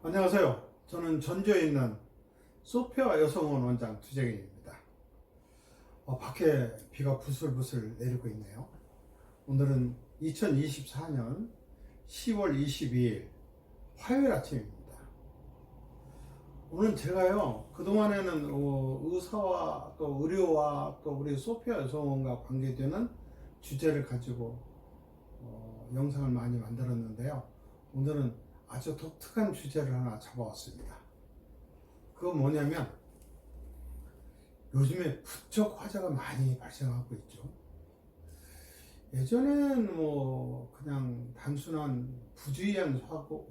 안녕하세요. 저는 전주에 있는 소피아 여성원 원장 두재경입니다. 밖에 비가 부슬부슬 내리고 있네요. 오늘은 2024년 10월 22일 화요일 아침입니다. 오늘 제가요, 그동안에는 의사와 또 의료와 또 우리 소피아 여성원과 관계되는 주제를 가지고 영상을 많이 만들었는데요. 오늘은 아주 독특한 주제를 하나 잡아왔습니다. 그건 뭐냐면 요즘에 부쩍 화재가 많이 발생하고 있죠. 예전에는 그냥 단순한 부주의한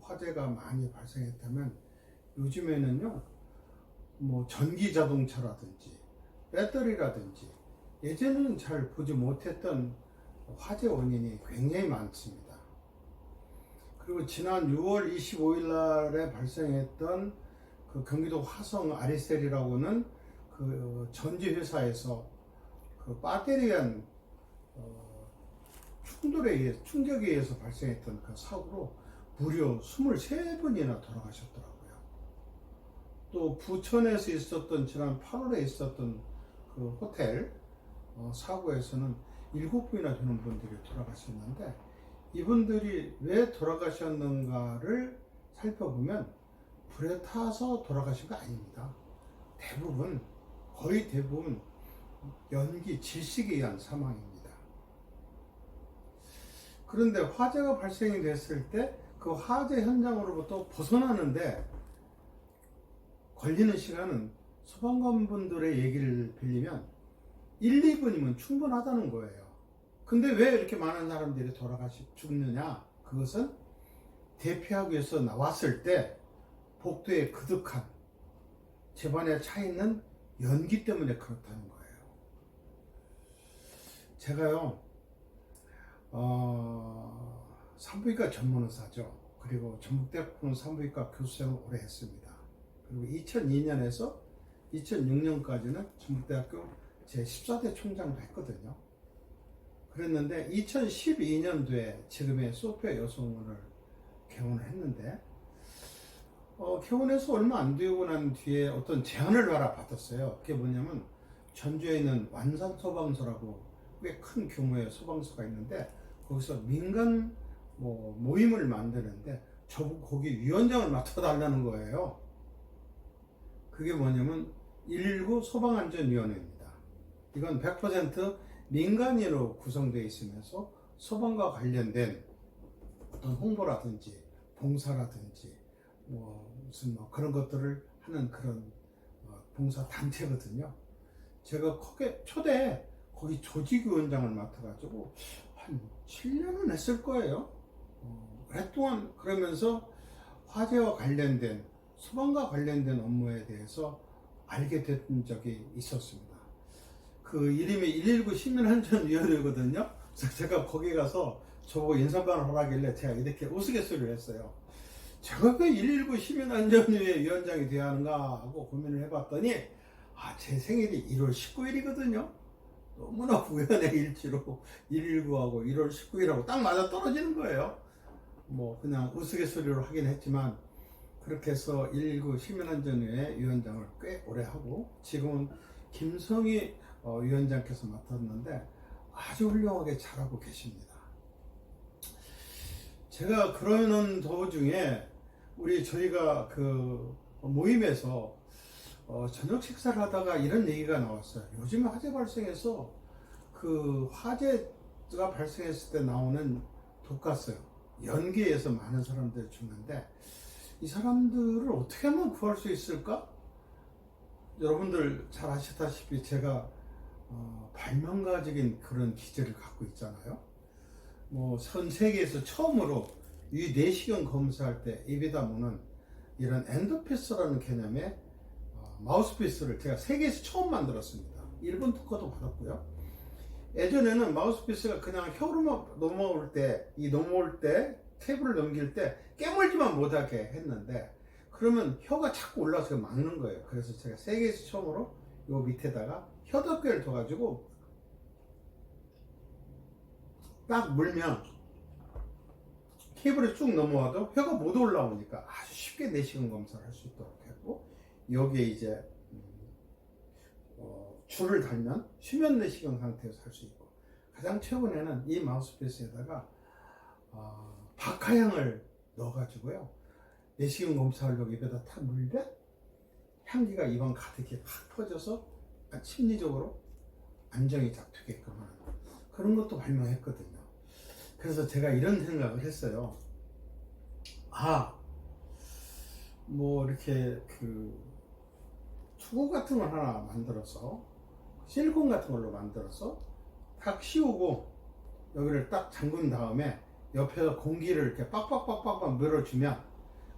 화재가 많이 발생했다면 요즘에는요, 전기 자동차라든지 배터리라든지 예전에는 잘 보지 못했던 화재 원인이 굉장히 많습니다. 그리고 지난 6월 25일 날에 발생했던 그 경기도 화성 아리셀이라고는 그 전지 회사에서 그 배터리에 충격에 의해서 발생했던 그 사고로 무려 23분이나 돌아가셨더라고요. 또 부천에서 있었던 지난 8월에 있었던 그 호텔 사고에서는 7분이나 되는 분들이 돌아가셨는데, 이분들이 왜 돌아가셨는가를 살펴보면 불에 타서 돌아가신 거 아닙니다. 거의 대부분 연기, 질식에 의한 사망입니다. 그런데 화재가 발생이 됐을 때 그 화재 현장으로부터 벗어나는데 걸리는 시간은 소방관분들의 얘기를 빌리면 1, 2분이면 충분하다는 거예요. 근데 왜 이렇게 많은 사람들이 죽느냐? 그것은 대피하기 위해서 나왔을 때 복도에 그득한 집안에 차 있는 연기 때문에 그렇다는 거예요. 제가요, 산부인과 전문 의사죠. 그리고 전북대학병원 산부인과 교수생을 오래 했습니다. 그리고 2002년에서 2006년까지는 전북대학교 제14대 총장도 했거든요. 그랬는데 2012년도에 지금의 소피아 여성원을 개원을 했는데, 개원해서 얼마 안 되고 난 뒤에 어떤 제안을 하나 받았어요. 그게 뭐냐면 전주에 있는 완산소방서라고 꽤 큰 규모의 소방서가 있는데, 거기서 민간 모임을 만드는데 저보고 거기 위원장을 맡아달라는 거예요. 그게 뭐냐면 119 소방안전위원회입니다. 이건 100% 민간인으로 구성되어 있으면서 소방과 관련된 어떤 홍보라든지 봉사라든지 무슨 그런 것들을 하는 그런 봉사 단체거든요. 제가 초대 거기 조직위원장을 맡아가지고 한 7년은 했을 거예요. 오랫동안 그러면서 화재와 관련된 소방과 관련된 업무에 대해서 알게 된 적이 있었습니다. 그 이름이 119 시민안전위원회거든요. 그래서 제가 거기 가서 저보고 인사반을 하라길래 제가 이렇게 우스갯소리를 했어요. 제가 왜 119 시민안전위원회 위원장이 되어야 하는가 하고 고민을 해봤더니, 제 생일이 1월 19일이거든요. 너무나 우연의 일치로 119하고 1월 19일하고 딱 맞아 떨어지는 거예요. 그냥 우스갯소리로 하긴 했지만, 그렇게 해서 119 시민안전위원회 위원장을 꽤 오래 하고, 지금은 김성희 위원장께서 맡았는데 아주 훌륭하게 잘하고 계십니다. 제가 그러는 도중에 저희가 그 모임에서 저녁 식사를 하다가 이런 얘기가 나왔어요. 요즘 화재 발생해서 그 화재가 발생했을 때 나오는 독가스, 연기에서 많은 사람들이 죽는데 이 사람들을 어떻게 하면 구할 수 있을까? 여러분들 잘 아시다시피 제가 발명가적인 그런 기질을 갖고 있잖아요. 전 세계에서 처음으로 위 내시경 검사할 때 입에다 무는 이런 엔도피스라는 개념의 마우스피스를 제가 세계에서 처음 만들었습니다. 일본 특허도 받았고요. 예전에는 마우스피스가 그냥 혀로만 넘어올 때 테이블을 넘길 때 깨물지만 못하게 했는데, 그러면 혀가 자꾸 올라와서 막는 거예요. 그래서 제가 세계에서 처음으로 요 밑에다가 혀덮개를 둬가지고 딱 물면 케이블이 쭉 넘어와도 혀가 못 올라오니까 아주 쉽게 내시경 검사를 할 수 있도록 했고, 여기에 이제 줄을 달면 수면 내시경 상태에서 할 수 있고, 가장 최근에는 이 마우스피스에다가 박하향을 넣어가지고요, 내시경 검사하려고 입에다 탁 물면 향기가 입안 가득히 팍 퍼져서 심리적으로 안정이 잡히게끔 하는 그런 것도 발명했거든요. 그래서 제가 이런 생각을 했어요. 뭐 이렇게 투구 같은 걸 하나 만들어서 실리콘 같은 걸로 만들어서 탁 씌우고 여기를 딱 잠근 다음에 옆에서 공기를 이렇게 빡빡빡빡 밀어주면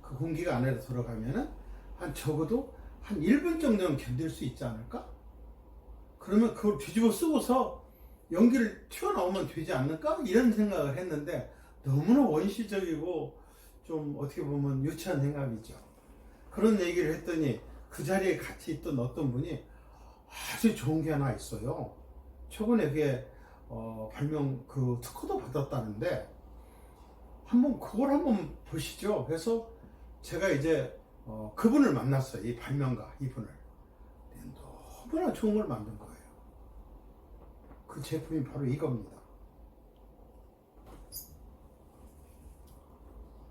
그 공기가 안으로 들어가면은 적어도 한 1분 정도는 견딜 수 있지 않을까? 그러면 그걸 뒤집어 쓰고서 연기를 튀어나오면 되지 않을까? 이런 생각을 했는데, 너무나 원시적이고 좀 어떻게 보면 유치한 생각이죠. 그런 얘기를 했더니 그 자리에 같이 있던 어떤 분이 아주 좋은 게 하나 있어요. 최근에 그게 발명 특허도 받았다는데 그걸 한번 보시죠. 그래서 제가 이제 그분을 만났어요. 이 발명가 이분을. 너무나 좋은 걸 만든 거예요. 그 제품이 바로 이겁니다.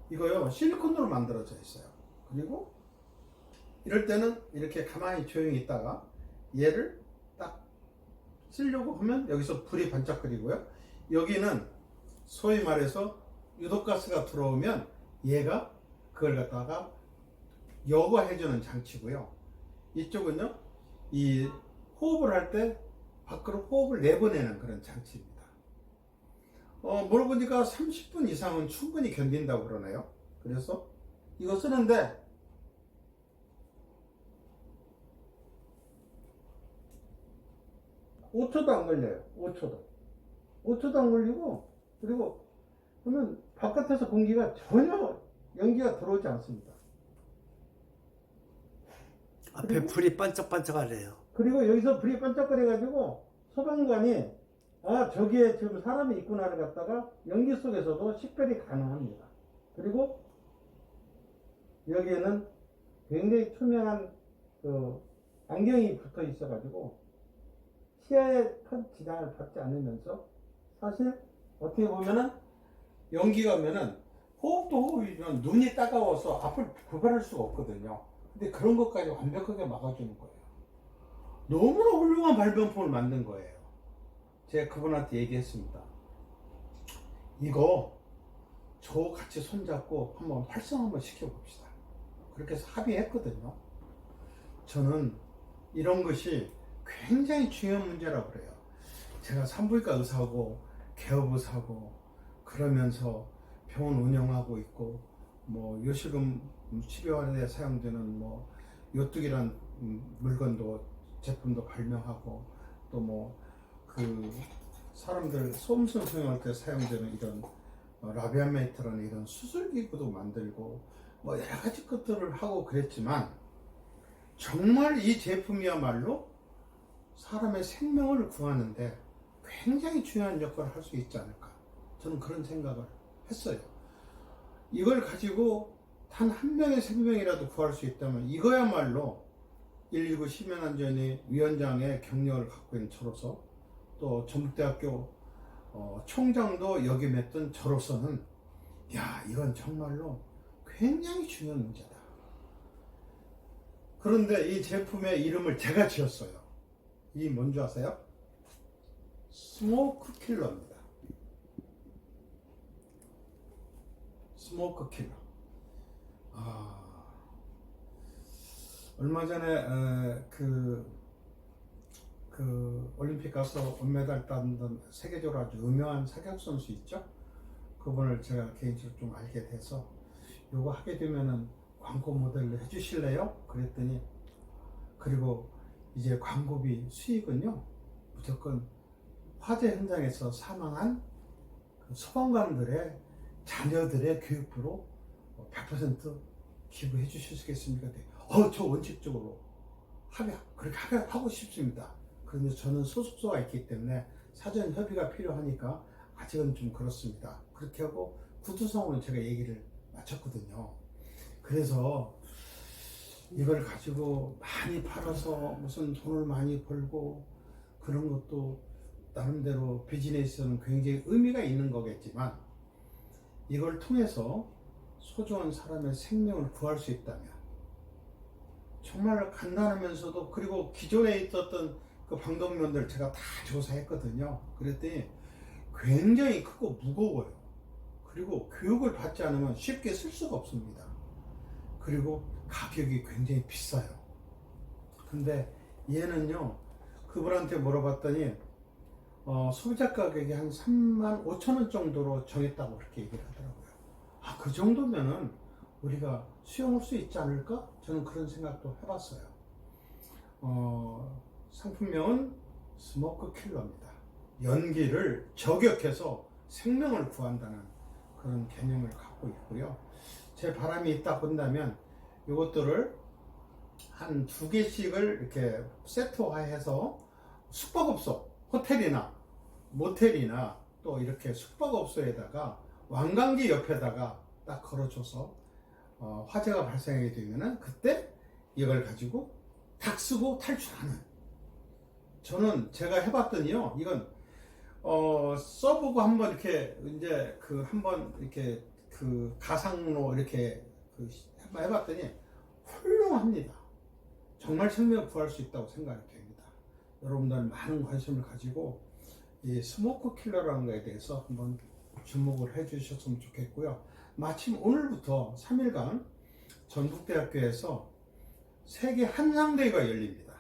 이거요, 실리콘으로 만들어져 있어요. 그리고 이럴 때는 이렇게 가만히 조용히 있다가 얘를 딱 쓰려고 하면 여기서 불이 반짝거리고요, 여기는 소위 말해서 유독가스가 들어오면 얘가 그걸 갖다가 여과해주는 장치고요, 이쪽은요, 이 호흡을 할 때 밖으로 호흡을 내보내는 그런 장치입니다. 물어보니까 30분 이상은 충분히 견딘다고 그러네요. 그래서 이거 쓰는데 5초도 안 걸려요. 5초도 안 걸리고, 그리고 그러면 바깥에서 공기가 전혀 연기가 들어오지 않습니다. 앞에 불이 반짝반짝하네요. 그리고 여기서 불이 반짝거려가지고 소방관이 저기에 지금 사람이 있구나를 갖다가 연기 속에서도 식별이 가능합니다. 그리고 여기에는 굉장히 투명한 안경이 붙어 있어가지고 시야에 큰 지장을 받지 않으면서, 사실 어떻게 보면은 연기가 오면은 호흡도 호흡이지만 눈이 따가워서 앞을 구별할 수가 없거든요. 근데 그런 것까지 완벽하게 막아주는 거예요. 너무나 훌륭한 발명품을 만든 거예요. 제가 그분한테 얘기했습니다. 이거 저 같이 손잡고 한번 활성 한번 시켜봅시다. 그렇게 해서 합의했거든요. 저는 이런 것이 굉장히 중요한 문제라고 그래요. 제가 산부인과 의사하고 개업의사하고 그러면서 병원 운영하고 있고, 요실금 치료하는 데 사용되는 요뚝이란 물건도 제품도 발명하고, 또 사람들 소음선 수용할 때 사용되는 이런 라비아메이트라는 이런 수술기구도 만들고 여러 가지 것들을 하고 그랬지만, 정말 이 제품이야말로 사람의 생명을 구하는데 굉장히 중요한 역할을 할 수 있지 않을까, 저는 그런 생각을 했어요. 이걸 가지고 단 한 명의 생명이라도 구할 수 있다면 이거야말로 119 심연안전위 위원장의 경력을 갖고 있는 저로서, 또 전북대학교 총장도 역임했던 저로서는 이건 정말로 굉장히 중요한 문제다. 그런데 이 제품의 이름을 제가 지었어요. 이 뭔지 아세요? 스모크 킬러입니다. 스모크 킬러. 얼마 전에 올림픽 가서 은메달 땄던 세계적으로 아주 유명한 사격 선수 있죠? 그분을 제가 개인적으로 좀 알게 돼서 요거 하게 되면은 광고 모델로 해주실래요? 그랬더니, 그리고 이제 광고비 수익은요, 무조건 화재 현장에서 사망한 소방관들의 자녀들의 교육비로 100% 기부해 주실 수 있겠습니까? 저 원칙적으로 그렇게 하고 싶습니다. 그런데 저는 소속소가 있기 때문에 사전 협의가 필요하니까 아직은 좀 그렇습니다. 그렇게 하고 구두성으로 제가 얘기를 마쳤거든요. 그래서 이걸 가지고 많이 팔아서 무슨 돈을 많이 벌고 그런 것도 나름대로 비즈니스는 굉장히 의미가 있는 거겠지만, 이걸 통해서 소중한 사람의 생명을 구할 수 있다면 정말 간단하면서도, 그리고 기존에 있었던 그 방독면들 제가 다 조사했거든요. 그랬더니 굉장히 크고 무거워요. 그리고 교육을 받지 않으면 쉽게 쓸 수가 없습니다. 그리고 가격이 굉장히 비싸요. 근데 얘는요, 그분한테 물어봤더니 소비자 가격이 한 35,000원 정도로 정했다고 그렇게 얘기를 하더라고요. 아, 그 정도면은 우리가 수용할 수 있지 않을까? 저는 그런 생각도 해봤어요. 상품명은 스모크 킬러입니다. 연기를 저격해서 생명을 구한다는 그런 개념을 갖고 있고요. 제 바람이 있다 본다면 이것들을 한 2개씩을 이렇게 세트화해서 숙박업소, 호텔이나 모텔이나 또 이렇게 숙박업소에다가 관광지 옆에다가 딱 걸어줘서 화재가 발생하게 되면은 그때 이걸 가지고 탁 쓰고 탈출하는. 저는 제가 해봤더니요, 이건 써보고 한번 이렇게 이제 한번 이렇게 가상으로 이렇게 한번 해봤더니 훌륭합니다. 정말 생명을 구할 수 있다고 생각이 됩니다. 여러분들 많은 관심을 가지고 이 스모크 킬러라는 거에 대해서 한번 주목을 해 주셨으면 좋겠고요. 마침 오늘부터 3일간 전북대학교에서 세계 한상대회가 열립니다.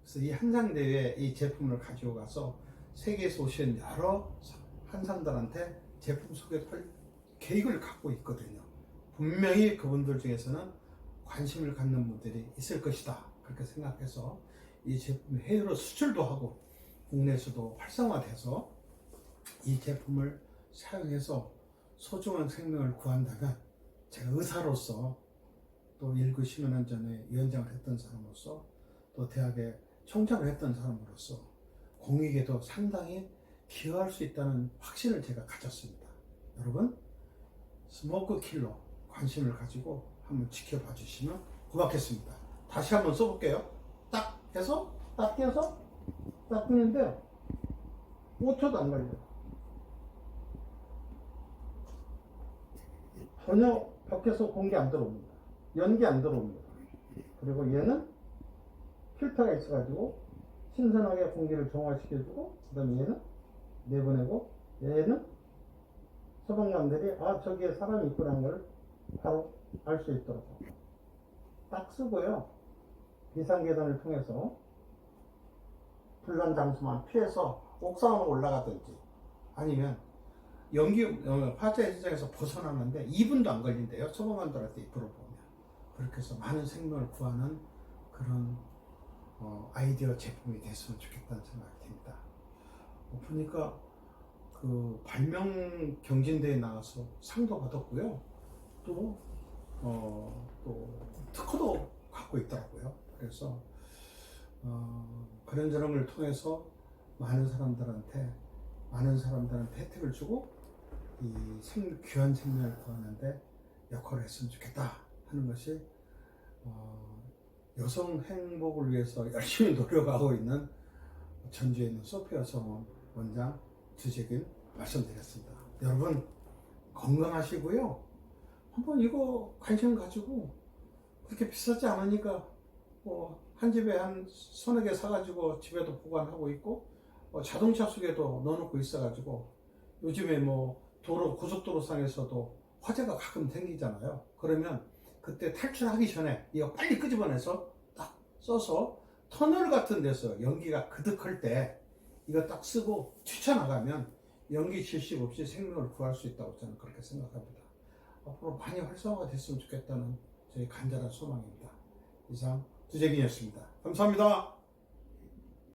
그래서 이 한상대회에 이 제품을 가지고 가서 세계에서 오신 여러 한상들한테 제품 소개할 계획을 갖고 있거든요. 분명히 그분들 중에서는 관심을 갖는 분들이 있을 것이다, 그렇게 생각해서 이 제품이 해외로 수출도 하고 국내에서도 활성화돼서 이 제품을 사용해서 소중한 생명을 구한다면, 제가 의사로서 또 1구 심연안전회 위원장을 했던 사람으로서 또 대학에 총장을 했던 사람으로서 공익에도 상당히 기여할 수 있다는 확신을 제가 가졌습니다. 여러분, 스모크 킬러 관심을 가지고 한번 지켜봐 주시면 고맙겠습니다. 다시 한번 써볼게요. 딱 해서 딱 껴서 딱 끼는데 5초도 안 걸려요. 전혀 밖에서 공기 안 들어옵니다. 연기 안 들어옵니다. 그리고 얘는 필터가 있어가지고 신선하게 공기를 정화시켜주고, 그 다음에 얘는 내보내고, 얘는 소방관들이 저기에 사람이 있구나는 걸 바로 알 수 있도록 딱 쓰고요. 비상계단을 통해서 불난 장소만 피해서 옥상으로 올라가든지, 아니면 화재 현장에서 벗어나는데 2분도 안 걸린대요. 소방관들한테 물어보면. 그렇게 해서 많은 생명을 구하는 그런 아이디어 제품이 됐으면 좋겠다는 생각이 듭니다. 보니까 그 발명 경진대회에 나가서 상도 받았고요. 또 특허도 갖고 있더라고요. 그래서 그런 저런 걸 통해서 많은 사람들한테 혜택을 주고 이 귀한 생명을 구하는데 역할을 했으면 좋겠다 하는 것이 여성 행복을 위해서 열심히 노력하고 있는 전주에 있는 소피아 성원 원장 주재균 말씀드렸습니다. 여러분 건강하시고요. 한번 이거 관심 가지고, 그렇게 비싸지 않으니까 한 집에 한 서너 개 사가지고 집에도 보관하고 있고, 자동차 속에도 넣어놓고 있어가지고, 요즘에 고속도로상에서도 화재가 가끔 생기잖아요. 그러면 그때 탈출하기 전에 이거 빨리 끄집어내서 딱 써서 터널 같은 데서 연기가 그득할 때 이거 딱 쓰고 뛰쳐나가면 연기 질식 없이 생명을 구할 수 있다고 저는 그렇게 생각합니다. 앞으로 많이 활성화가 됐으면 좋겠다는 저희 간절한 소망입니다. 이상 주재균이었습니다. 감사합니다.